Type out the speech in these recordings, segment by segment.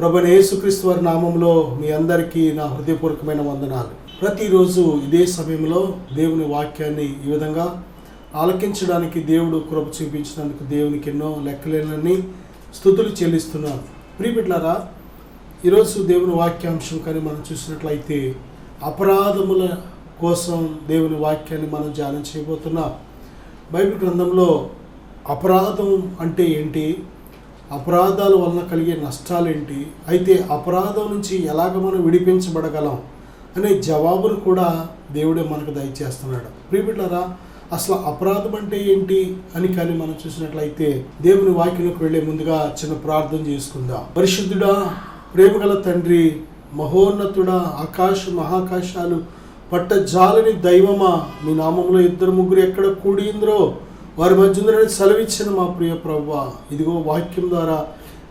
ప్రభువైన యేసుక్రీస్తు వారి నామంలో మీ అందరికీ నా హృదయపూర్వకమైన వందనాలు. ప్రతిరోజు ఇదే సమయంలో దేవుని వాక్యాన్ని ఈ విధంగా ఆలకించడానికి దేవుడు కృప చూపించినందుకు దేవునికి ఎన్నో లెక్కలేనన్ని స్తుతులు చెల్లిస్తున్నాను. ప్రియబిడ్డలారా, ఈరోజు దేవుని వాక్యాంశం కానీ మనం చూసినట్లయితే అపరాధముల కోసం దేవుని వాక్యాన్ని మనం ధ్యానం చేయబోతున్నాం. బైబిల్ గ్రంథంలో అపరాధం అంటే ఏంటి, అపరాధాల వలన కలిగే నష్టాలేంటి, అయితే అపరాధం నుంచి ఎలాగ మనం విడిపించబడగలం అనే జవాబును కూడా దేవుడే మనకు దయచేస్తున్నాడు. ప్రియబిడ్డలారా, అసలు అపరాధం అంటే ఏంటి అని కానీ మనం చూసినట్లయితే దేవుని వాక్యంలోకి వెళ్ళే ముందుగా చిన్న ప్రార్థన చేసుకుందాం. పరిశుద్ధుడా, ప్రేమగల తండ్రి, మహోన్నతుడా, మహాకాశాలు పట్టజాలని దైవమా, మీ నామంలో 2-3 ఎక్కడ కూడింద్రో వారి మధ్య సెలవిచ్చిన మా ప్రియ ప్రభువా, ఇదిగో వాక్యం ద్వారా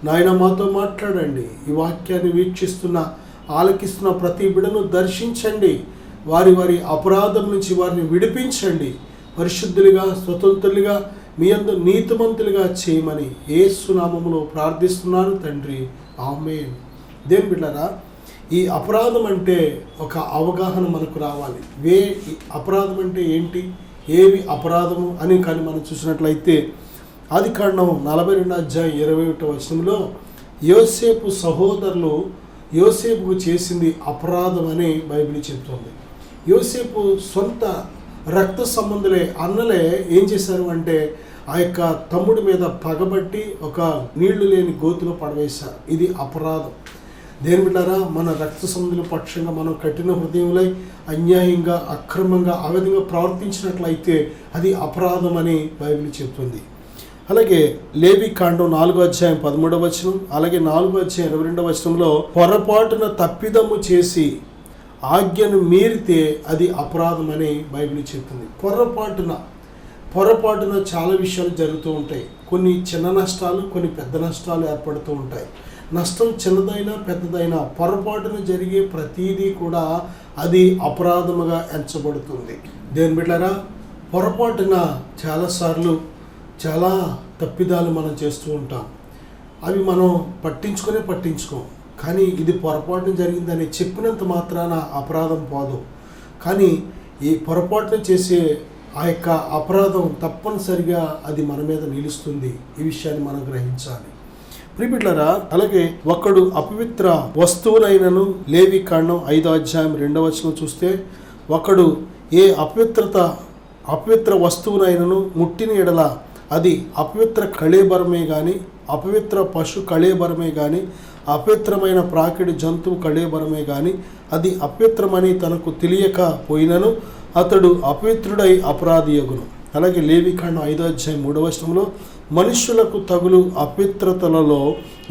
నాయన మాతో మాట్లాడండి. ఈ వాక్యాన్ని వీక్షిస్తున్న ఆలకిస్తున్న ప్రతి బిడ్డను దర్శించండి. వారి వారి అపరాధం నుంచి వారిని విడిపించండి. పరిశుద్ధులుగా, స్వతంత్రులుగా, మీ యందు నీతిమంతులుగా చేయమని యేసు నామములో ప్రార్థిస్తున్నాను తండ్రి, ఆమేన్. దేవుని బిడ్డలారా, ఈ అపరాధం అంటే ఒక అవగాహన మనకు రావాలి. అపరాధం అంటే ఏంటి, ఏవి అపరాధము అని కానీ మనం చూసినట్లయితే ఆదికాండం 42:21 యోసేపు సహోదరులు యోసేపుకు చేసింది అపరాధం అని బైబిల్ చెప్తుంది. యోసేపు సొంత రక్త సంబంధులే, అన్నలే ఏం చేశారు అంటే ఆ యొక్క తమ్ముడి మీద పగబట్టి ఒక నీళ్లు లేని గోతులో పడవేశారు. ఇది అపరాధం. దేని బిడ్డారా, మన రక్త సంబంధుల పక్షంగా మనం కఠిన హృదయములై అన్యాయంగా, అక్రమంగా ఆ విధంగా ప్రవర్తించినట్లయితే అది అపరాధం అని బైబిల్ చెప్తుంది. అలాగే లేవికాండం 4:13, అలాగే 4:22 పొరపాటున తప్పిదము చేసి ఆజ్ఞను మీరితే అది అపరాధం అని బైబిల్ చెప్తుంది. పొరపాటున చాలా విషయాలు జరుగుతూ ఉంటాయి. కొన్ని చిన్న నష్టాలు, కొన్ని పెద్ద నష్టాలు ఏర్పడుతూ ఉంటాయి. నష్టం చిన్నదైనా పెద్దదైనా పొరపాటున జరిగే ప్రతీదీ కూడా అది అపరాధముగా ఎంచబడుతుంది. దేని బిడ్డలారా, పొరపాటున చాలాసార్లు చాలా తప్పిదాలు మనం చేస్తూ ఉంటాం. అవి మనం పట్టించుకోం. కానీ ఇది పొరపాటున జరిగిందని చెప్పినంత మాత్రాన అపరాధం పోదు. కానీ ఈ పొరపాటున చేసే ఆ యొక్క అపరాధం తప్పనిసరిగా అది మన మీద నిలుస్తుంది. ఈ విషయాన్ని మనం గ్రహించాలి. ప్రియబిడ్డలారా, అలాగే ఒకడు అపవిత్ర వస్తువునైనను, లేవికాండం 5:2 చూస్తే ఒకడు ఏ అపవిత్ర వస్తువునైనను ముట్టిన ఎడల అది అపవిత్ర కళేబరమే కానీ, అపవిత్ర పశు కళేబరమే కానీ, అపవిత్రమైన ప్రాకిడి జంతువు కళేబరమే కానీ అది అపవిత్రమని తనకు తెలియకపోయినను అతడు అపవిత్రుడై అపరాధియగును. అలాగే లేవికాండం 5:3 మనుష్యులకు తగులు అపవిత్రతలలో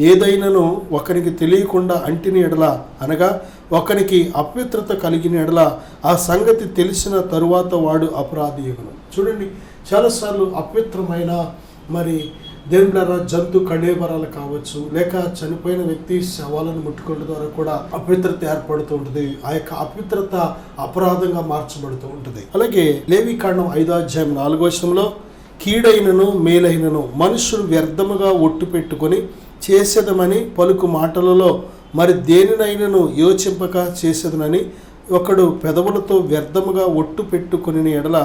ఏదైనాను ఒకరికి తెలియకుండా అంటిన ఎడల, అనగా ఒకరికి అపవిత్రత కలిగిన ఎడల ఆ సంగతి తెలిసిన తరువాత వాడు అపరాధియగును. చూడండి, చాలాసార్లు అపవిత్రమైన దేవుని జంతు కళేబరాలు కావచ్చు, లేక చనిపోయిన వ్యక్తి శవాలను ముట్టుకోవడం ద్వారా కూడా అపవిత్రత ఏర్పడుతూ ఉంటుంది. ఆ యొక్క అపవిత్రత అపరాధంగా మార్చబడుతూ ఉంటుంది. అలాగే లేవికాండం 5:4 కీడైనను మేలైనను మనుషులు వ్యర్థముగా ఒట్టు పెట్టుకొని చేసేదమని పలుకు మాటలలో మరి దేనినైనను యోచింపక చేసేదనని ఒకడు పెదవులతో వ్యర్థముగా ఒట్టు పెట్టుకుని ఎడల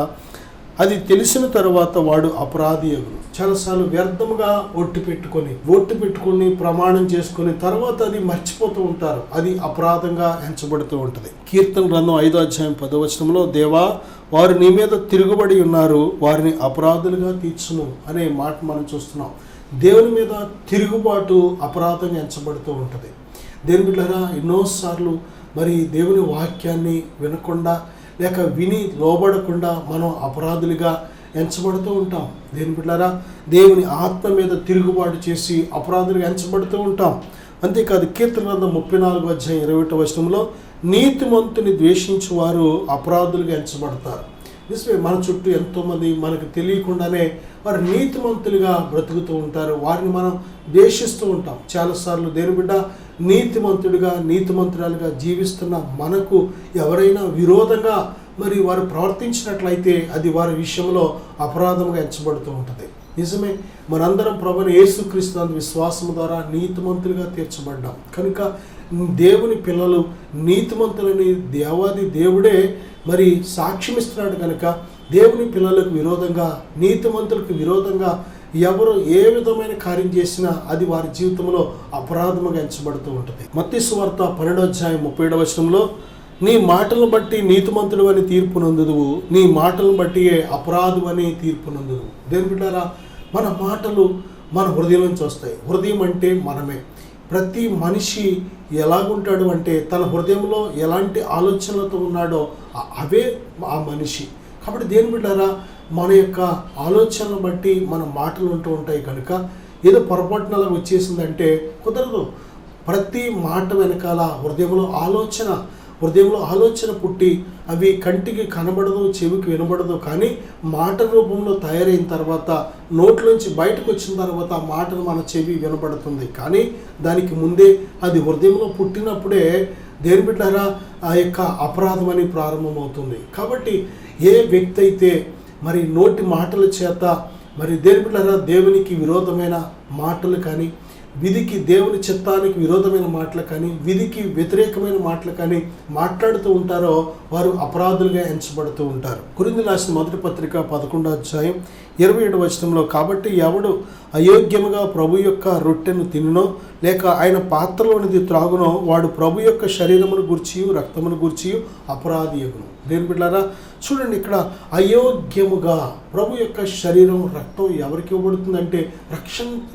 అది తెలిసిన తరువాత వాడు అపరాధియగును. చాలాసార్లు వ్యర్థముగా ఒట్టు పెట్టుకొని ప్రమాణం చేసుకుని తర్వాత అది మర్చిపోతూ ఉంటారు. అది అపరాధంగా ఎంచబడుతూ ఉంటుంది. కీర్తన గ్రంథం 5:10 దేవా, వారు నీ మీద తిరుగుబడి ఉన్నారు, వారిని అపరాధులుగా తీర్చును అనే మాట మనం చూస్తున్నాం. దేవుని మీద తిరుగుబాటు అపరాధంగా ఎంచబడుతూ ఉంటుంది. దేవుని బిడ్డలారా, ఎన్నోసార్లు దేవుని వాక్యాన్ని వినకుండా లేక విని లోబడకుండా మనం అపరాధులుగా ఎంచబడుతూ ఉంటాం. దేవుని బిడ్డలారా, దేవుని ఆత్మ మీద తిరుగుబాటు చేసి అపరాధులుగా ఎంచబడుతూ ఉంటాం. అంతేకాదు కీర్తన గ్రంథం 34:21 నీతిమంతుని ద్వేషించు వారు అపరాధులుగా ఎంచబడతారు. నిజమే, మన చుట్టూ ఎంతోమంది మనకు తెలియకుండానే వారు నీతిమంతులుగా బ్రతుకుతూ ఉంటారు. వారిని మనం ద్వేషిస్తూ ఉంటాం. చాలాసార్లు దేవుని బిడ్డ నీతిమంతుడిగా, నీతిమంతురాలుగా జీవిస్తున్న మనకు ఎవరైనా విరోధంగా వారు ప్రవర్తించినట్లయితే అది వారి విషయంలో అపరాధంగా ఎంచబడుతూ ఉంటుంది. నిజమే, మనందరం ప్రభువైన యేసుక్రీస్తు నందు విశ్వాసము ద్వారా నీతిమంతులుగా తీర్చబడ్డాం. కనుక దేవుని పిల్లలు నీతిమంతులని దేవాది దేవుడే మరి సాక్ష్యమిస్తున్నాడు. కనుక దేవుని పిల్లలకు విరోధంగా, నీతిమంతులకు విరోధంగా ఎవరు ఏ విధమైన కార్యం చేసినా అది వారి జీవితంలో అపరాధముగా ఎంచబడుతూ ఉంటుంది. మత్తయి సువార్త 12:37 నీ మాటలను బట్టి నీతిమంతుడు అని తీర్పు నందుదువు, నీ మాటలను బట్టి అపరాధం అని తీర్పు నందుదువు. దేని బిడ్డారా, మన మాటలు మన హృదయం నుంచి వస్తాయి. హృదయం అంటే మనమే. ప్రతి మనిషి ఎలాగుంటాడు అంటే తన హృదయంలో ఎలాంటి ఆలోచనలతో ఉన్నాడో అవే ఆ మనిషి. కాబట్టి దేని బిడ్డారా, మన యొక్క ఆలోచనను బట్టి మన మాటలు ఉంటూ ఉంటాయి. కనుక ఏదో పొరపాటున అలా వచ్చేసిందంటే కుదరదు. ప్రతి మాట వెనకాల హృదయంలో ఆలోచన పుట్టి అవి కంటికి కనబడదు, చెవికి వినబడదు. కానీ మాట రూపంలో తయారైన తర్వాత నోట్లోంచి బయటకు వచ్చిన తర్వాత ఆ మాటను మన చెవి వినబడుతుంది. కానీ దానికి ముందే అది హృదయంలో పుట్టినప్పుడే దేని బిడ్డారా ఆ యొక్క అపరాధం అని ప్రారంభమవుతుంది. కాబట్టి ఏ వ్యక్తి అయితే మరి నోటి మాటల చేత మరి దేని బిడ్డారా దేవునికి విరోధమైన మాటలు కానీ, విధికి దేవుని చిత్తానికి విరోధమైన మాటలు కానీ, విధికి వ్యతిరేకమైన మాటలు కానీ మాట్లాడుతూ ఉంటారో వారు అపరాధులుగా ఎంచబడుతూ ఉంటారు. కొరింథీయులకు రాసిన మొదటి పత్రిక 11:27 కాబట్టి ఎవడు అయోగ్యముగా ప్రభు యొక్క రొట్టెను తినునో లేక ఆయన పాత్రలోనిది త్రాగునో వాడు ప్రభు యొక్క శరీరమును గూర్చియు రక్తమును గూర్చియు అపరాధియగును. దేని బిడ్డలారా చూడండి, ఇక్కడ అయోగ్యముగా ప్రభు యొక్క శరీరం రక్తం ఎవరికి ఇవ్వబడుతుందంటే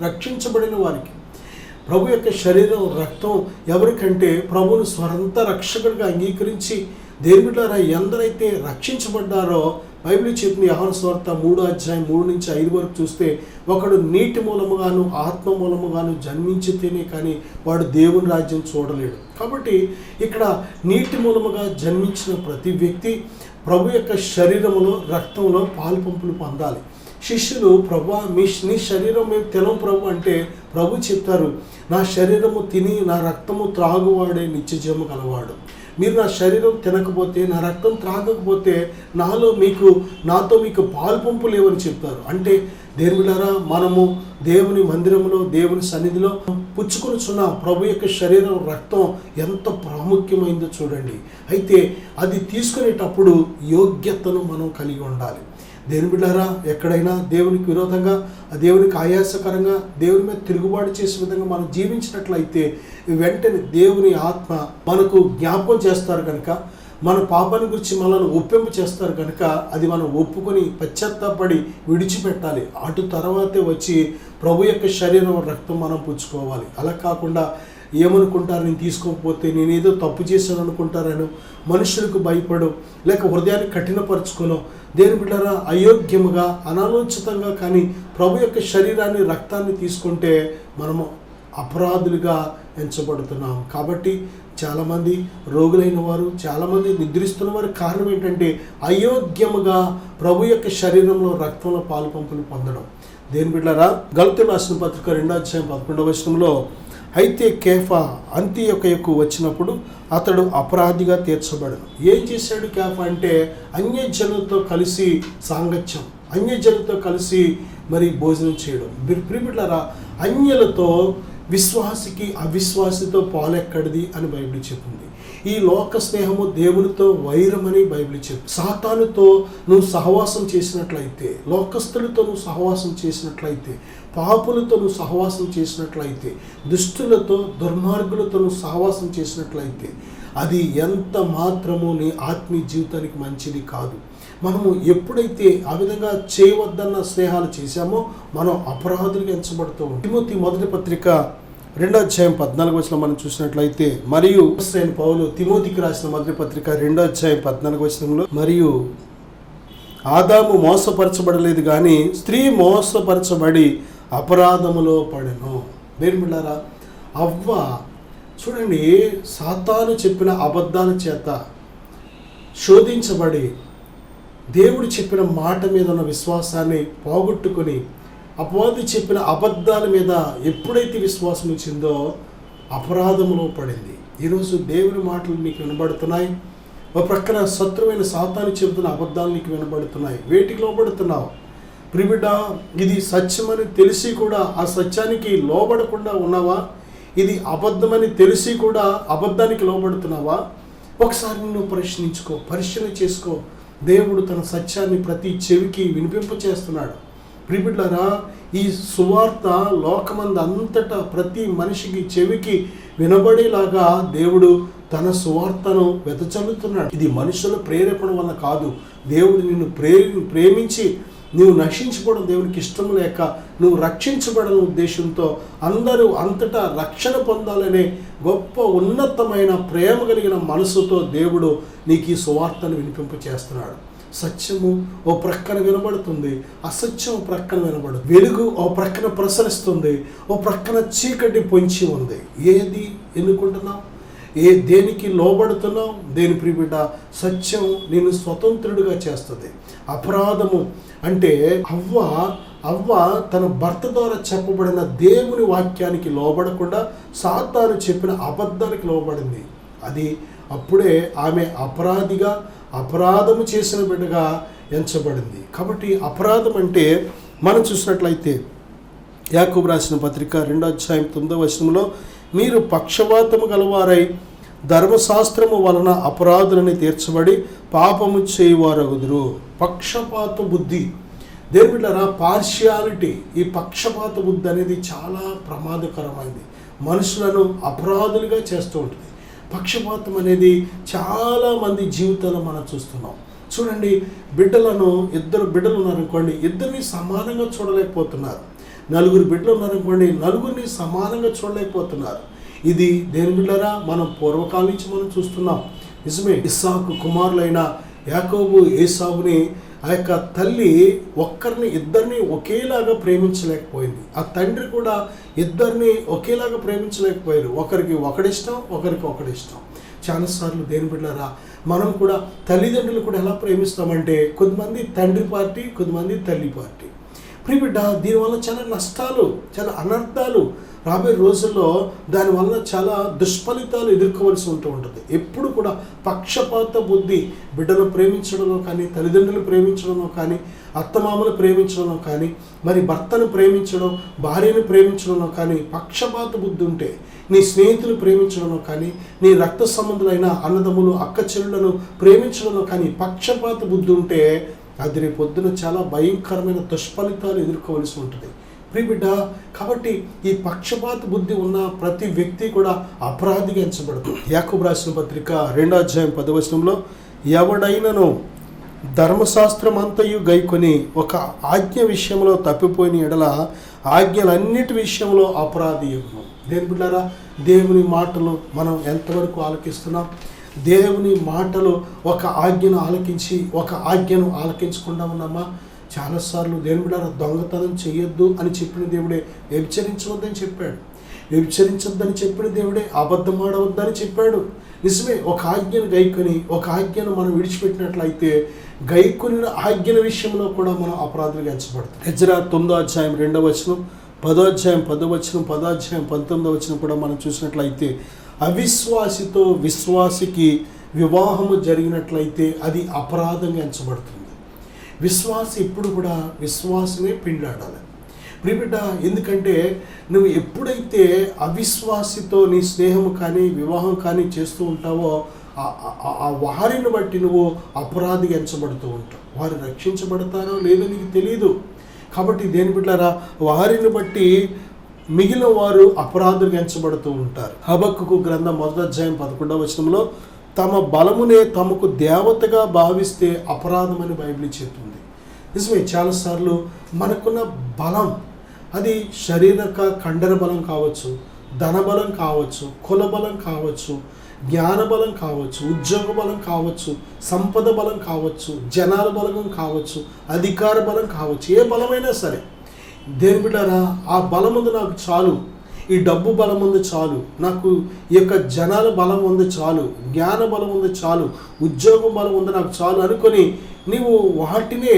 రక్షించబడిన వారికి. ప్రభు యొక్క శరీరం రక్తం ఎవరికంటే ప్రభువును స్వరంత రక్షకుడిగా అంగీకరించి దేని బిడ్డలారా ఎందరైతే రక్షించబడ్డారో బైబిల్ చెప్పింది. యోహాను సువార్త 3:3-5 చూస్తే ఒకడు నీటి మూలముగాను ఆత్మ మూలముగాను జన్మించితేనే కానీ వాడు దేవుని రాజ్యం చూడలేడు. కాబట్టి ఇక్కడ నీటి మూలముగా జన్మించిన ప్రతి వ్యక్తి ప్రభు యొక్క శరీరములో రక్తంలో పాలు పంపులు పొందాలి. శిష్యులు ప్రభు నీ శరీరం మేము తినం ప్రభు అంటే ప్రభు చెప్తారు, నా శరీరము తిని నా రక్తము త్రాగువాడే నిత్యజీవము గలవాడు. మీరు నా శరీరం తినకపోతే, నా రక్తం త్రాగకపోతే నాతో మీకు పాలు పంపు లేవని చెప్తారు. అంటే దేవుడారా మనము దేవుని మందిరంలో దేవుని సన్నిధిలో పుచ్చుకొనుచున్న ప్రభు యొక్క శరీరం రక్తం ఎంత ప్రాముఖ్యమైందో చూడండి. అయితే అది తీసుకునేటప్పుడు యోగ్యతను మనం కలిగి ఉండాలి. దేవుని బిడ్డారా ఎక్కడైనా దేవునికి విరోధంగా, దేవునికి ఆయాసకరంగా, దేవుని మీద తిరుగుబాటు చేసే విధంగా మనం జీవించినట్లయితే వెంటనే దేవుని ఆత్మ మనకు జ్ఞాపకం చేస్తారు. కనుక మన పాపాన్ని గురించి మనల్ని ఒప్పింపు చేస్తారు. కనుక అది మనం ఒప్పుకొని పశ్చాత్తాపడి విడిచిపెట్టాలి. అటు తర్వాతే వచ్చి ప్రభు యొక్క శరీరం రక్తం మనం పుచ్చుకోవాలి. అలా కాకుండా ఏమనుకుంటారు, నేను తీసుకోకపోతే నేనేదో తప్పు చేశాను అనుకుంటారని మనుషులకు భయపడు, లేక హృదయాన్ని కఠినపరుచుకోను దేని బిడ్డారా అయోగ్యముగా అనాలోచితంగా కానీ ప్రభు యొక్క శరీరాన్ని రక్తాన్ని తీసుకుంటే మనము అపరాధులుగా ఎంచబడుతున్నాం. కాబట్టి చాలామంది రోగులైన వారు, చాలామంది నిద్రిస్తున్న వారి కారణం ఏంటంటే అయోగ్యముగా ప్రభు యొక్క శరీరంలో రక్తంలో పాలు పంపులు పొందడం. దేని బిడ్డారా గలతీయులకు రాసిన పత్రిక 2:11 అయితే కేఫా అంతియొకయకు వచ్చినప్పుడు అతడు అపరాధిగా తీర్చబడను. ఏం చేశాడు కేఫా అంటే అన్యజనులతో కలిసి సాంగత్యం, అన్యజనులతో కలిసి మరి భోజనం చేయడం. ప్రియబిడ్డలారా అన్యులతో విశ్వాసికి అవిశ్వాసితో పాలెక్కడిది అని బైబిల్ చెప్పింది. ఈ లోక స్నేహము దేవునితో వైరమని బైబిల్ చెప్తుంది. సాతానుతో నువ్వు సహవాసం చేసినట్లయితే, లోకస్తులతో నువ్వు సహవాసం చేసినట్లయితే, పాపులతో నువ్వు సహవాసం చేసినట్లయితే, దుష్టులతో దుర్మార్గులతో నువ్వు సహవాసం చేసినట్లయితే అది ఎంత మాత్రమూ నీ ఆత్మీయ జీవితానికి మంచిది కాదు. మనము ఎప్పుడైతే ఆ విధంగా చేయవద్దన్న స్నేహాలు చేశామో మనం అపరాధులుగా ఎంచబడుతూ ఉంటాం. తిమోతి మొదటి పత్రిక 2:14 మనం చూసినట్లయితే, మరియు పౌలు తిమోతికి రాసిన మొదటి పత్రిక 2:14 మరియు ఆదాము మోసపరచబడలేదు కానీ స్త్రీ మోసపరచబడి అపరాధములో పడెను. బిడ్డలారా అవ్వ చూడండి సాతాను చెప్పిన అబద్ధాల చేత శోధించబడి దేవుడు చెప్పిన మాట మీద ఉన్న విశ్వాసాన్ని పోగొట్టుకొని అపవాది చెప్పిన అబద్ధాల మీద ఎప్పుడైతే విశ్వాసం వచ్చిందో అపరాధములో పడింది. ఈరోజు దేవుని మాటలు నీకు వినబడుతున్నాయి, ఒక ప్రక్కన శత్రువైన సాతాను చెబుతున్న అబద్ధాలు నీకు వినబడుతున్నాయి. వేటికి లోబడుతున్నావు? ప్రియబిడ్డ, ఇది సత్యమని తెలిసి కూడా ఆ సత్యానికి లోబడకుండా ఉన్నావా? ఇది అబద్ధమని తెలిసి కూడా అబద్ధానికి లోబడుతున్నావా? ఒకసారి నువ్వు ప్రశ్నించుకో, పరిశీలన చేసుకో. దేవుడు తన సత్యాన్ని ప్రతి చెవికి వినిపింప చేస్తున్నాడు. ప్రియబిడ్డలారా, ఈ సువార్త లోకమందు అంతటా ప్రతి మనిషికి చెవికి వినబడేలాగా దేవుడు తన సువార్తను వెదజల్లుతున్నాడు. ఇది మనుషుల ప్రేరేపణ వల్ల కాదు. దేవుడు నిన్ను ప్రేమించి నువ్వు నశించిపోవడం దేవునికి ఇష్టం లేక నువ్వు రక్షించబడని ఉద్దేశంతో అందరూ అంతటా రక్షణ పొందాలనే గొప్ప ఉన్నతమైన ప్రేమ కలిగిన మనసుతో దేవుడు నీకు ఈ సువార్తను వినిపింప చేస్తున్నాడు. సత్యము ఓ ప్రక్కన వినబడుతుంది, అసత్యం ఓ ప్రక్కన వినబడుతుంది. వెలుగు ఓ ప్రక్కన ప్రసరిస్తుంది, ఓ ప్రక్కన చీకటి పొంచి ఉంది. ఏది ఎన్నుకుంటున్నావు? దేనికి లోబడుతున్నావు? దేని ప్రియబిడ్డ? సత్యం నిన్ను స్వతంత్రుడిగా చేస్తుంది. అపరాధము అంటే అవ్వ తన భర్త ద్వారా చెప్పబడిన దేవుని వాక్యానికి లోబడకుండా సాతాను చెప్పిన అబద్ధానికి లోబడింది. అప్పుడే ఆమె అపరాధము చేసిన బిడ్డగా ఎంచబడింది. కాబట్టి అపరాధం అంటే మనం చూసినట్లయితే యాకోబు రాసిన పత్రిక 2:9 మీరు పక్షపాతము గలవారై ధర్మశాస్త్రము వలన అపరాధులని తీర్చబడి పాపము చేయువారగుదురు. పక్షపాత బుద్ధి, దేవుని బిడ్డలారా, పార్షియాలిటీ, ఈ పక్షపాత బుద్ధి అనేది చాలా ప్రమాదకరమైనది. మనుషులను అపరాధులుగా చేస్తూ ఉంటుంది. పక్షపాతం అనేది చాలామంది జీవితాల్లో మనం చూస్తున్నాం. చూడండి, ఇద్దరు బిడ్డలు ఉన్నారనుకోండి, ఇద్దరిని సమానంగా చూడలేకపోతున్నారు. నలుగురు బిడ్డలు ఉన్నారనుకోండి, నలుగురిని సమానంగా చూడలేకపోతున్నారు. ఇది దేని బిడ్డలారా, మనం పూర్వకాలం నుంచి మనం చూస్తున్నాం. నిజమే, ఇస్సాకు కుమారులైన యాకోబు ఏసావుని ఆ యొక్క తల్లి ఇద్దరిని ఒకేలాగా ప్రేమించలేకపోయింది. ఆ తండ్రి కూడా ఇద్దరిని ఒకేలాగా ప్రేమించలేకపోయారు. ఒకరికి ఒకడిష్టం, ఒకరికి ఒకడిష్టం. చాలాసార్లు దేని బిడ్డలారా, మనం కూడా తల్లిదండ్రులు కూడా ఎలా ప్రేమిస్తామంటే, కొద్దిమంది తండ్రి పార్టీ, కొద్దిమంది తల్లి పార్టీ. ప్రియబిడ్డ, దీనివల్ల చాలా నష్టాలు, చాలా అనర్థాలు రాబోయే రోజుల్లో దానివల్ల చాలా దుష్ఫలితాలు ఎదుర్కోవాల్సి ఉంటుంది. ఎప్పుడు కూడా పక్షపాత బుద్ధి, బిడ్డను ప్రేమించడంలో కానీ, తల్లిదండ్రులు ప్రేమించడంలో కానీ, అత్తమామలు ప్రేమించడంలో కానీ, మరి భర్తను ప్రేమించడం, భార్యను ప్రేమించడంలో కానీ పక్షపాత బుద్ధి ఉంటే, నీ స్నేహితులు ప్రేమించడంలో కానీ, నీ రక్త సంబంధులైన అన్నదమ్ములు అక్క చెల్లులను ప్రేమించడంలో కానీ పక్షపాత బుద్ధి ఉంటే అది రేపు పొద్దున చాలా భయంకరమైన దుష్ఫలితాలు ఎదుర్కోవాల్సి ఉంటుంది. ప్రియబిడ్డ, కాబట్టి ఈ పక్షపాత బుద్ధి ఉన్న ప్రతి వ్యక్తి కూడా అపరాధిగా ఎంచబడుతుంది. యాకోబు రాసిన పత్రిక 2:10 ఎవడైనను ధర్మశాస్త్రం అంతయు గైకొని ఒక ఆజ్ఞ విషయంలో తప్పిపోయిన ఎడల ఆజ్ఞలన్నిటి విషయంలో అపరాధి యుగ్మం. దేని బిడ్డారా, దేవుని మాటలు మనం ఎంతవరకు ఆలకిస్తున్నాం? దేవుని మాటలు ఒక ఆజ్ఞను ఆలకించి ఒక ఆజ్ఞను ఆలకించకుండా ఉన్నామా? చాలాసార్లు దేవుని బిడ్డలారా, దొంగతనం చేయొద్దు అని చెప్పిన దేవుడే వ్యభిచరించవద్దని చెప్పాడు. వ్యభిచరించొద్దని చెప్పిన దేవుడే అబద్ధం ఆడవద్దని చెప్పాడు. నిజమే, ఒక ఆజ్ఞను గైకొని ఒక ఆజ్ఞను మనం విడిచిపెట్టినట్లయితే గైకొనిన ఆజ్ఞల విషయంలో కూడా మనం అపరాధులుగా ఎంచబడతాం. ఎజ్రా 9:2, 10:10, 10:19 కూడా మనం చూసినట్లయితే అవిశ్వాసితో విశ్వాసికి వివాహము జరిగినట్లయితే అది అపరాధంగా ఎంచబడుతుంది. విశ్వాసి ఎప్పుడు కూడా విశ్వాసమే పిండాడాలి. ప్రియబిడ్డ, ఎందుకంటే నువ్వు ఎప్పుడైతే అవిశ్వాసితో నీ స్నేహము కానీ వివాహం కానీ చేస్తూ ఉంటావో ఆ వారిని బట్టి నువ్వు అపరాధిగా ఎంచబడుతూ ఉంటావు. వారు రక్షించబడతారో లేదో నీకు తెలియదు. కాబట్టి దేని బిడ్డలారా, వారిని బట్టి మిగిలిన వారు అపరాధులుగా ఎంచబడుతూ ఉంటారు. హబక్కూకు గ్రంథం 1:11 తమ బలమునే తమకు దేవతగా భావిస్తే అపరాధమని బైబిల్ చెప్తుంది. నిజమే, చాలాసార్లు మనకున్న బలం అది శారీరక కండర బలం కావచ్చు, ధనబలం కావచ్చు, కుల బలం కావచ్చు, జ్ఞాన బలం కావచ్చు, ఉద్యోగ బలం కావచ్చు, సంపద బలం కావచ్చు, జనాల బలం కావచ్చు, అధికార బలం కావచ్చు. ఏ బలమైనా సరే దేని బిడ్డారా, ఆ బలం ఉంది నాకు చాలు, ఈ డబ్బు బలం ఉంది చాలు, నాకు ఈ యొక్క జనాల బలం ఉంది చాలు, జ్ఞాన బలం ఉంది చాలు, ఉద్యోగ బలం ఉంది నాకు చాలు అనుకొని నీవు వాటినే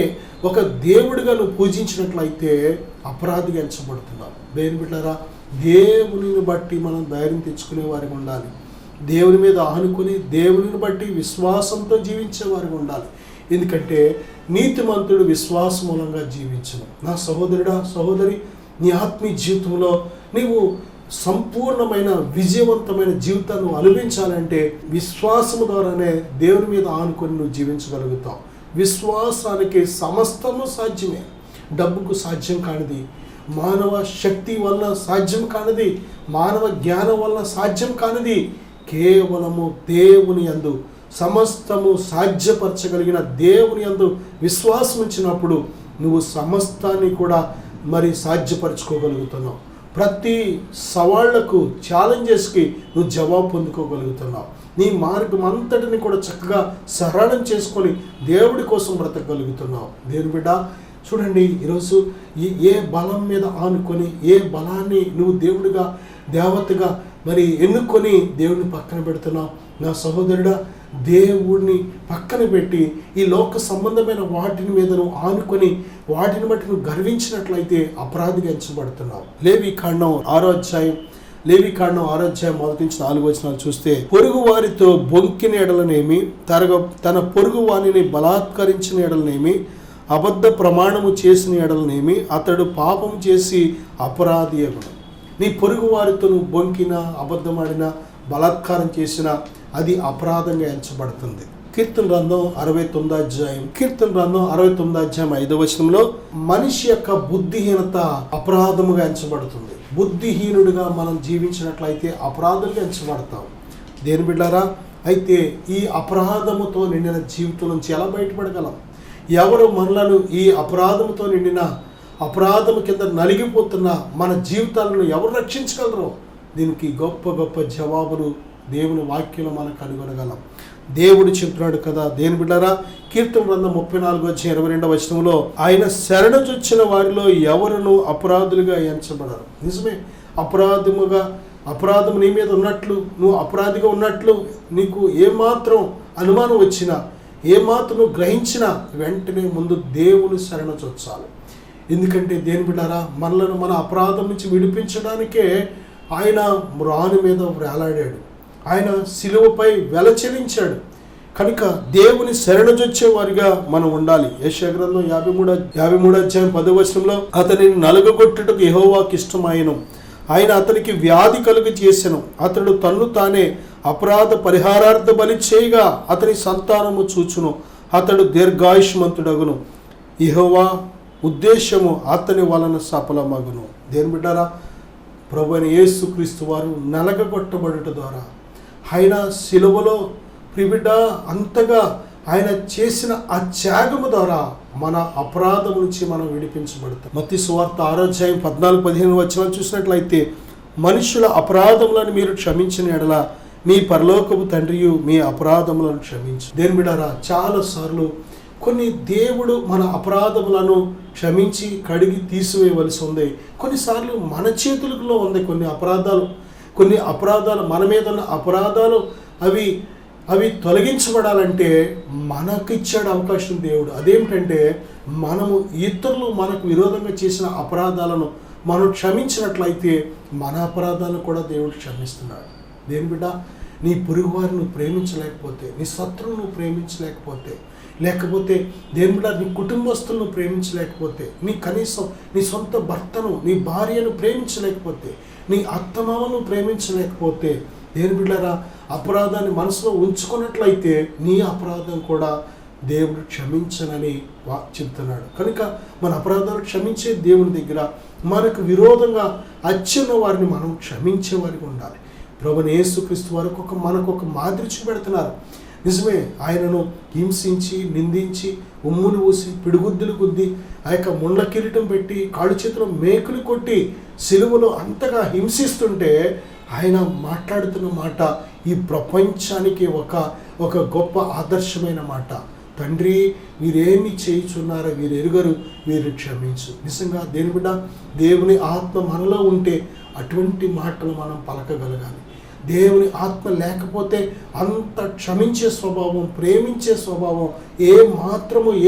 ఒక దేవుడిగా నువ్వు పూజించినట్లయితే అపరాధిగా ఎంచబడుతున్నావు. దేని బిడ్డారా, దేవునిని బట్టి మనం ధైర్యం తెచ్చుకునే వారికి ఉండాలి. దేవుని మీద ఆనుకుని దేవునిని బట్టి విశ్వాసంతో జీవించే వారికి ఉండాలి. ఎందుకంటే నీతిమంతుడు విశ్వాస మూలంగా జీవించును. నా సహోదరుడా, సహోదరి, నీ ఆత్మీయ జీవితంలో నీవు సంపూర్ణమైన విజయవంతమైన జీవితాన్ని అనుభవించాలంటే విశ్వాసము ద్వారానే దేవుని మీద ఆనుకొని నువ్వు జీవించగలుగుతావు. విశ్వాసానికి సమస్తము సాధ్యమే. డబ్బుకు సాధ్యం కానిది, మానవ శక్తి వల్ల సాధ్యం కానిది, మానవ జ్ఞానం వల్ల సాధ్యం కానిది, కేవలము దేవుని యందు సమస్తము సాధ్యపరచగలిగిన దేవుని యందు విశ్వాసం ఉంచినప్పుడు నువ్వు సమస్తాన్ని కూడా మరి సాధ్యపరచుకోగలుగుతున్నావు. ప్రతి సవాళ్లకు, ఛాలెంజెస్కి నువ్వు జవాబు పొందుకోగలుగుతున్నావు. నీ మార్గం అంతటిని కూడా చక్కగా సరళం చేసుకొని దేవుడి కోసం బ్రతకగలుగుతున్నావు. దేవుని బిడ్డ, చూడండి, ఈరోజు ఏ బలం మీద ఆనుకొని, ఏ బలాన్ని నువ్వు దేవుడిగా, దేవతగా మరి ఎన్నుకొని దేవుడిని పక్కన పెడుతున్నావు. నా సహోదరుడా, దేవుడిని పక్కన పెట్టి ఈ లోక సంబంధమైన వాటిని మీద నువ్వు ఆనుకొని వాటిని బట్టి నువ్వు గర్వించినట్లయితే అపరాధిగా ఎంచబడుతున్నావు. లేవికాండం 6వ అధ్యాయం 1-4 వచనాలు చూస్తే, పొరుగు వారితో బొంకిన ఎడలనేమి, తన పొరుగు వారిని బలాత్కరించిన ఎడలనేమి, అబద్ధ ప్రమాణము చేసిన ఎడలనేమి అతడు పాపం చేసి అపరాధి అగును. నీ పొరుగు వారితో నువ్వు బొంకిన, అబద్ధమాడిన, బలాత్కారం చేసిన అది అపరాధంగా ఎంచబడుతుంది. కీర్తన గ్రంథం 69వ అధ్యాయం 5వ వచనంలో మనిషి యొక్క బుద్ధిహీనత అపరాధముగా ఎంచబడుతుంది. బుద్ధిహీనుడిగా మనం జీవించినట్లయితే అపరాధంగా ఎంచబడతాం. దేని బిడ్డారా, అయితే ఈ అపరాధముతో నిండిన జీవితం నుంచి ఎలా బయటపడగలం? ఎవరు మనలను ఈ అపరాధముతో నిండిన, అపరాధము కింద నలిగిపోతున్న మన జీవితాలను ఎవరు రక్షించగలరు? దీనికి గొప్ప గొప్ప జవాబులు దేవుని వాక్యంలో మనం కనుగొనగలం. దేవుడు చెప్తున్నాడు కదా. దేని బిడ్డారా, కీర్తన గ్రంథం 34:22 వచనంలో, ఆయన శరణుజొచ్చిన వారిలో ఎవరును అపరాధులుగా ఎంచబడరు. నిజమే, అపరాధము నీ మీద ఉన్నట్లు, నువ్వు అపరాధిగా ఉన్నట్లు నీకు ఏమాత్రం అనుమానం వచ్చినా, ఏమాత్రం గ్రహించినా వెంటనే ముందు దేవుని శరణుజొచ్చాలి. ఎందుకంటే దేని బిడ్డారా, మనలను మన అపరాధం నుంచి విడిపించడానికే ఆయన మ్రాను మీద వేలాడాడు. ఆయన శిలువపై వెలచెలించాడు. కనుక దేవుని శరణుజొచ్చే వారిగా మనం ఉండాలి. యెషయా గ్రంథం 53:10 వచనంలో, అతనిని నలుగగొట్టుటకు యెహోవాకు ఇష్టమాయెను, ఆయన అతనికి వ్యాధి కలుగు చేసెను, అతడు తన్ను తానే అపరాధ పరిహారార్థ బలి చేయగా అతని సంతానము చూచును, అతడు దీర్ఘాయుష్మంతుడగును, యెహోవా ఉద్దేశము అతని వలన సఫలమగును. దేని బిడ్డారా, ప్రభువైన యేసుక్రీస్తు వారు నలగగొట్టబడుట ద్వారా, ఆయన శిలువలో ప్రిబిడ్డ అంతగా ఆయన చేసిన ఆ త్యాగము ద్వారా మన అపరాధం నుంచి మనం విడిపించబడతాం. మత్తయి సువార్త 6వ అధ్యాయం 14-15 వచనాలు చూసినట్లయితే, మనుషుల అపరాధములను మీరు క్షమించిన ఎడల మీ పరలోకపు తండ్రియు మీ అపరాధములను క్షమించు. దేని బిడ్డారా, చాలాసార్లు కొన్ని దేవుడు మన అపరాధములను క్షమించి కడిగి తీసివేయవలసి ఉంది. కొన్నిసార్లు మన చేతులలో ఉంది కొన్ని అపరాధాలు మన మీద ఉన్న అపరాధాలు అవి తొలగించబడాలంటే మనకిచ్చాడు అవకాశం దేవుడు. అదేమిటంటే, మనము ఇతరులు మనకు విరోధంగా చేసిన అపరాధాలను మనం క్షమించినట్లయితే మన అపరాధాలను కూడా దేవుడు క్షమిస్తున్నాడు. దేని బిడ్డ, నీ పొరుగు వారిని నువ్వు ప్రేమించలేకపోతే, నీ శత్రువును నువ్వు ప్రేమించలేకపోతే, లేకపోతే దేని బిడ్డ నీ కుటుంబస్తులను ప్రేమించలేకపోతే, కనీసం నీ సొంత భర్తను, నీ భార్యను ప్రేమించలేకపోతే, నీ అత్తమామను ప్రేమించలేకపోతే, దేని బిడ్డరా, అపరాధాన్ని మనసులో ఉంచుకున్నట్లయితే నీ అపరాధం కూడా దేవుడు క్షమించనని చెప్తున్నాడు. కనుక మన అపరాధాలు క్షమించే దేవుని దగ్గర మనకు విరోధంగా అచ్చిన వారిని మనం క్షమించే వారికి ఉండాలి. ప్రభువైన యేసుక్రీస్తు వరకు మనకు ఒక మాదిరి చూపెడుతున్నారు. నిజమే, ఆయనను హింసించి, నిందించి, ఉమ్ములు ఊసి, పిడుగుద్దులు గుద్ది, ఆ యొక్క ముండ్ల కిరీటం పెట్టి, కాళ్ళు చేతులు మేకులు కొట్టి సిలువలో అంతగా హింసిస్తుంటే ఆయన మాట్లాడుతున్న మాట ఈ ప్రపంచానికి ఒక గొప్ప ఆదర్శమైన మాట. తండ్రి, వీరేమి చేయుచున్నారో వీరు ఎరుగరు, వీరు క్షమించు. నిజంగా దేని బిడ్డ, దేవుని ఆత్మ మనలో ఉంటే అటువంటి మాటలు మనం పలకగలగాలి. దేవుని ఆత్మ లేకపోతే అంత క్షమించే స్వభావం, ప్రేమించే స్వభావం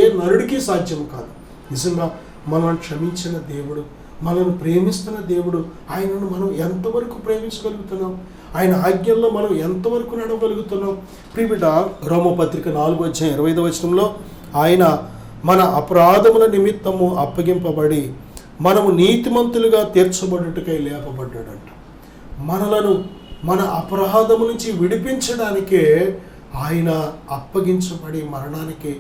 ఏ నరుడికి సాధ్యం కాదు. నిజంగా మనం క్షమించిన దేవుడు, మనల్ని ప్రేమిస్తున్న దేవుడు, ఆయనను మనం ఎంతవరకు ప్రేమించగలుగుతున్నాం? ఆయన ఆజ్ఞల్లో మనం ఎంతవరకు నడవగలుగుతున్నాం? ప్రియబిడ్డ, రోమపత్రిక 4వ అధ్యాయం 25వ వచనంలో, ఆయన మన అపరాధముల నిమిత్తము అప్పగింపబడి మనము నీతిమంతులుగా తీర్చబడుటకై లేపబడ్డాడంట. మనలను మన అపరాధము నుంచి విడిపించడానికే ఆయన అప్పగించబడి మరణానికి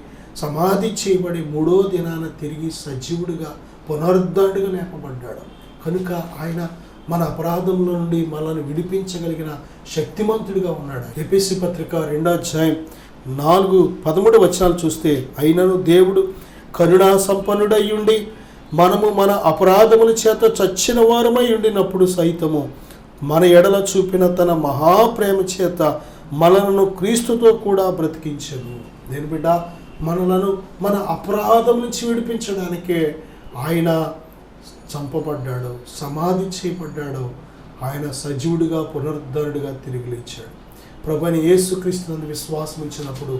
సమాధి చేయబడి 3వ దినాన తిరిగి సజీవుడిగా పునరుద్ధరణుడిగా లేపబడ్డాడు. కనుక ఆయన మన అపరాధముల నుండి మనల్ని విడిపించగలిగిన శక్తిమంతుడిగా ఉన్నాడు. ఎఫెసీ పత్రిక 2వ అధ్యాయం 4-13 వచనాలు చూస్తే, అయినను దేవుడు కరుణా సంపన్నుడయ్యుండి మనము మన అపరాధముల చేత చచ్చిన వారమై ఉండినప్పుడు సైతము మన ఎడల చూపిన తన మహాప్రేమ చేత మనలను క్రీస్తుతో కూడా బ్రతికించెను. నేను బిడ్డ, మనలను మన అపరాధం నుంచి విడిపించడానికే ఆయన చంపబడ్డాడు, సమాధి చేయబడ్డాడు, ఆయన సజీవుడిగా పునరుద్ధరుడిగా తిరిగి లేచాడు. ప్రభువైన యేసుక్రీస్తునందు విశ్వాసం ఇచ్చినప్పుడు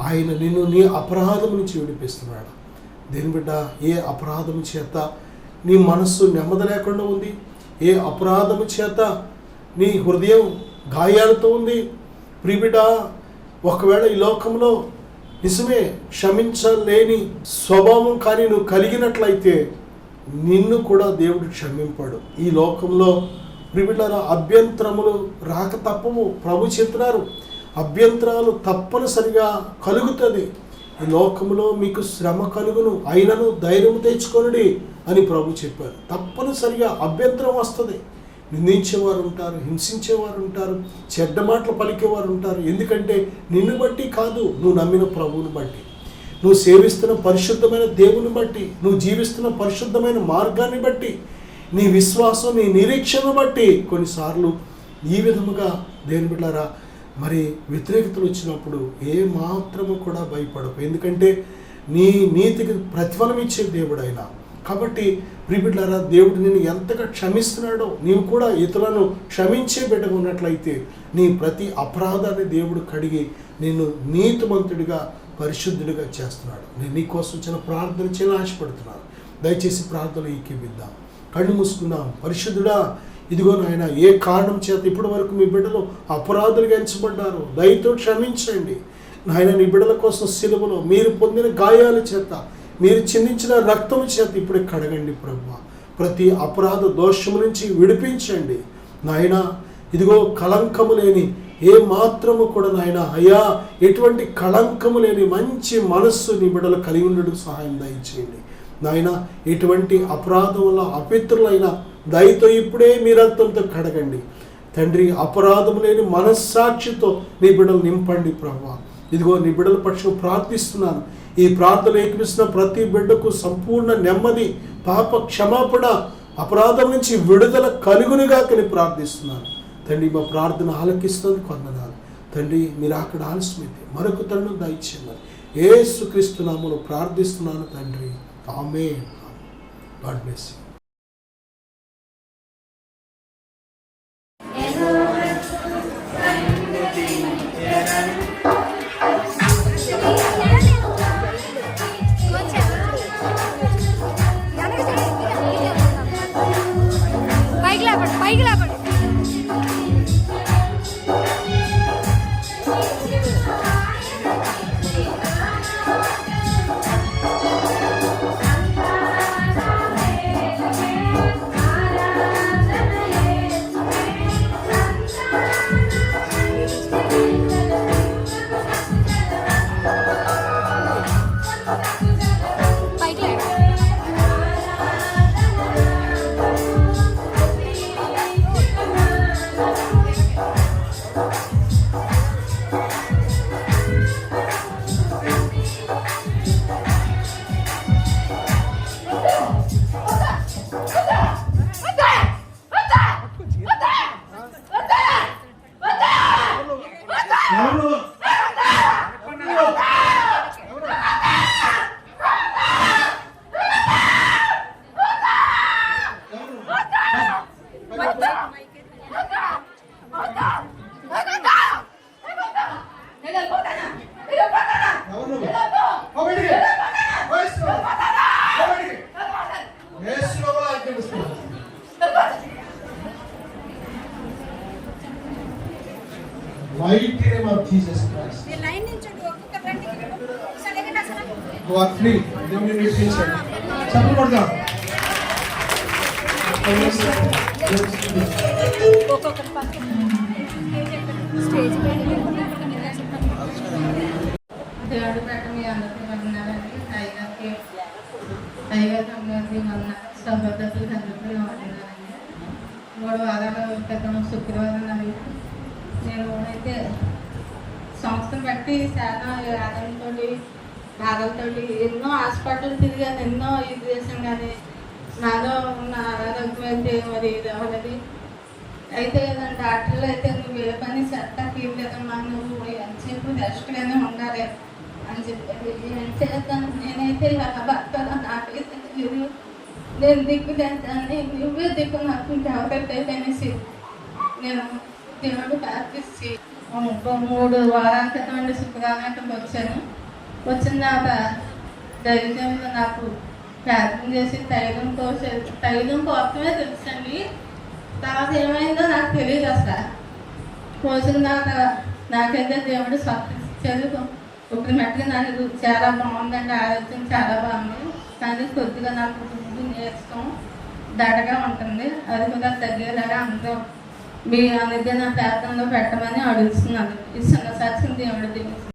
ఆయన నిన్ను నీ అపరాధం నుంచి విడిపిస్తున్నాడు. దేని బిడ్డ, ఏ అపరాధము చేత నీ మనస్సు నెమ్మది లేకుండా ఉంది, ఏ అపరాధము చేత నీ హృదయం గాయాలతో ఉంది, ప్రియబిడ్డ, ఒకవేళ ఈ లోకంలో నిజమే క్షమించలేని స్వభావం కానీ నువ్వు కలిగినట్లయితే నిన్ను కూడా దేవుడు క్షమింపడు. ఈ లోకంలో ప్రియబిడ్డలారా, అభ్యంతరములు రాక తప్పవు. ప్రభు చెప్తున్నారు, అభ్యంతరాలు తప్పనిసరిగా కలుగుతుంది. ఈ లోకంలో మీకు శ్రమ కలుగును, అయినను ధైర్యం తెచ్చుకొనుడి అని ప్రభు చెప్పారు. తప్పనిసరిగా అభ్యంతరం వస్తుంది. నిందించేవారు ఉంటారు, హింసించేవారు ఉంటారు, చెడ్డ మాటలు పలికేవారు ఉంటారు. ఎందుకంటే నిన్ను బట్టి కాదు, నువ్వు నమ్మిన ప్రభువుని బట్టి, నువ్వు సేవిస్తున్న పరిశుద్ధమైన దేవుని బట్టి, నువ్వు జీవిస్తున్న పరిశుద్ధమైన మార్గాన్ని బట్టి, నీ విశ్వాసం, నీ నిరీక్షణ బట్టి కొన్నిసార్లు ఈ విధముగా దేని బిడ్డలారా మరి వ్యతిరేకతలు వచ్చినప్పుడు ఏ మాత్రము కూడా భయపడకు. ఎందుకంటే నీ నీతికి ప్రతిఫలం ఇచ్చే దేవుడు ఆయన. కాబట్టి ప్రియబిడ్డలారా, దేవుడు నిన్ను ఎంతగా క్షమిస్తున్నాడో నీవు కూడా ఇతరులను క్షమించే బిడ్డగా ఉన్నట్లయితే నీ ప్రతి అపరాధాన్ని దేవుడు కడిగి నిన్ను నీతిమంతుడిగా పరిశుద్ధుడిగా చేస్తున్నాడు. నేను నీకోసం చిన్న ప్రార్థన చేయాలని ఆశపడుతున్నాను. దయచేసి ప్రార్థనలు ఏకీవిద్దాం. కళ్ళు మూసుకుందాం. పరిశుద్ధుడా, ఇదిగో నాయన, ఏ కారణం చేత ఇప్పటి వరకు మీ బిడ్డలు అపరాధులుగా ఎంచబడ్డారు, దయతో క్షమించండి నాయన. నీ బిడ్డల కోసం సిలువలో మీరు పొందిన గాయాల చేత, మీరు చిందించిన రక్తం చేత ఇప్పుడు కడగండి ప్రభువా. ప్రతి అపరాధ దోషము నుంచి విడిపించండి నాయన. ఇదిగో కళంకము లేని ఏ మాత్రము కూడా నాయన, అయ్యా, ఎటువంటి కళంకము లేని మంచి మనస్సు నీ బిడ్డలు కలిగి ఉండడం సహాయం దయచేయండి నాయన. ఎటువంటి అపరాధం వల్ల అపిత్రులైన దయతో ఇప్పుడే మీ రక్తంతో కడగండి తండ్రి. అపరాధం లేని మనస్సాక్షితో నీ బిడ్డలు నింపండి ప్రభువా. ఇదిగో నీ బిడ్డల పక్షం ప్రార్థిస్తున్నాను. ఈ ప్రార్థన ఏకమిస్తున్న ప్రతి బిడ్డకు సంపూర్ణ నెమ్మది, పాప క్షమాపణ, అపరాధం నుంచి విడుదల కలుగునిగా అని ప్రార్థిస్తున్నాను తండ్రి. మా ప్రార్థన ఆలకిస్తుంది కొందనాలు తండ్రి. మీరు అక్కడ ఆలస్యమైతే మరొక తరుణం దయచేయమని యేసుక్రీస్తు నామములో ప్రార్థిస్తున్నాను తండ్రి. ఆమేన్. God bless you. పైకి లేపండి. Mighty name of Jesus Christ. You are free. దేవుని నేర్పించాడు. చెప్పు కొడదాం. ఒక్కొక్కరి పక్కన స్టేజ్ పైన దేవుడు పెట్ట మీ అందరికీ వందనాలండి. అయ్యగారికి అందరికీ వందనాలు. సభ్యతలు అందరికీ వందనాలండి. 3 వారాల క్రితం శుక్రవారం నాడు నేను అయితే సంస్థను బట్టి చాలా ఆదాయంతో బాధలతో ఎన్నో హాస్పిటల్ తిరిగాను, ఎన్నో ఇది చేసాను, కానీ నాలో ఉన్న ఆరోగ్యం అయితే మరి ఇది అవ్వలేదు. అయితే డాక్టర్లు అయితే నువ్వు ఏ పని చేస్తాకి లేదమ్మా, నువ్వు ఎంతసేపు రెస్ట్గానే ఉండాలి అని చెప్పారు. ఏం చేద్దాం, నేనైతే ఎలా బతకాలో నాకైతే తెలియదు. నేను దిక్కు చేద్దాన్ని, నువ్వే దిక్కు నాకు ఎవరైతే అనేసి నేను దేవుడు ప్రార్థించి 3 వారాల క్రితం అండి శుక్రవారం వచ్చాను. వచ్చిన తర్వాత దైవంలో నాకు ప్రార్థన చేసి తైలం కోసమే తెలుసండి. తర్వాత ఏమైందో నాకు తెలియదు అసలు. పోసిన తర్వాత నాకైతే దేవుడు చదువు ఇప్పుడు మట్టిగా నాకు చాలా బాగుందండి, ఆరోగ్యం చాలా బాగుంది. కానీ కొద్దిగా నాకు ముందు నేర్చుకోం దడగా ఉంటుంది, అది కూడా తగ్గేలాగా అందరూ మీ అనేది నా ప్రార్థనలో పెట్టమని అడుగుతున్నాను. ఈ చిన్న సాక్షిని దేవుడు దీవించారు.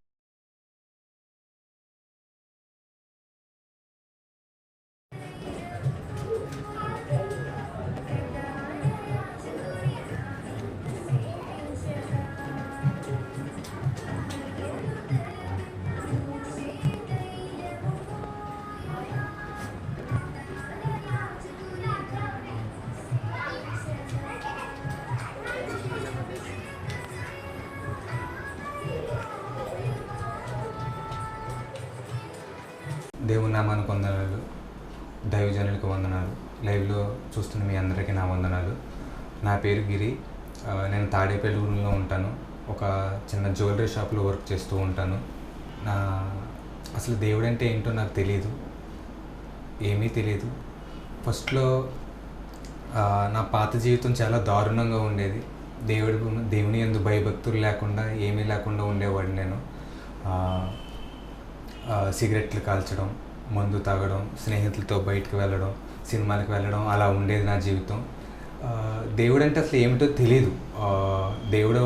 దేవుని నామానికి వందనాలు, దైవజనులకు వందనాలు, లైవ్లో చూస్తున్న మీ అందరికీ నా వందనాలు. నా పేరు గిరి. నేను తాడేపల్లిగూడెంలో ఉంటాను. ఒక చిన్న జ్యువెలరీ షాప్లో వర్క్ చేస్తూ ఉంటాను. అసలు దేవుడు అంటే ఏంటో నాకు తెలియదు, ఏమీ తెలియదు. ఫస్ట్లో నా పాత జీవితం చాలా దారుణంగా ఉండేది. దేవుని యందు భయభక్తులు లేకుండా ఏమీ లేకుండా ఉండేవాడిని నేను. సిగరెట్లు కాల్చడం, మందు తాగడం, స్నేహితులతో బయటకు వెళ్ళడం, సినిమాలకు వెళ్ళడం, అలా ఉండేది నా జీవితం. దేవుడు అంటే అసలు ఏమిటో తెలియదు. దేవుడు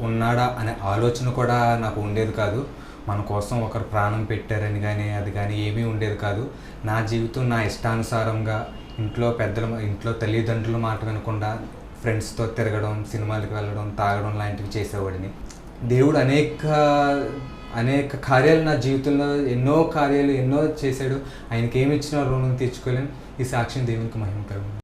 ఉన్నాడా అనే ఆలోచన కూడా నాకు ఉండేది కాదు. మన కోసం ఒకరు ప్రాణం పెట్టారని కానీ అది కానీ ఏమీ ఉండేది కాదు. నా జీవితం నా ఇష్టానుసారంగా ఇంట్లో తల్లిదండ్రుల మాట వినకుండా ఫ్రెండ్స్తో తిరగడం, సినిమాలకు వెళ్ళడం, తాగడం లాంటివి చేసేవాడిని. దేవుడు అనేక కార్యాలు నా జీవితంలో ఎన్నో చేశాడు. ఆయనకి ఏమి ఇచ్చినా రుణం తీర్చుకోలేను. ఈ సాక్ష్యం దేవునికి మహిమకరం.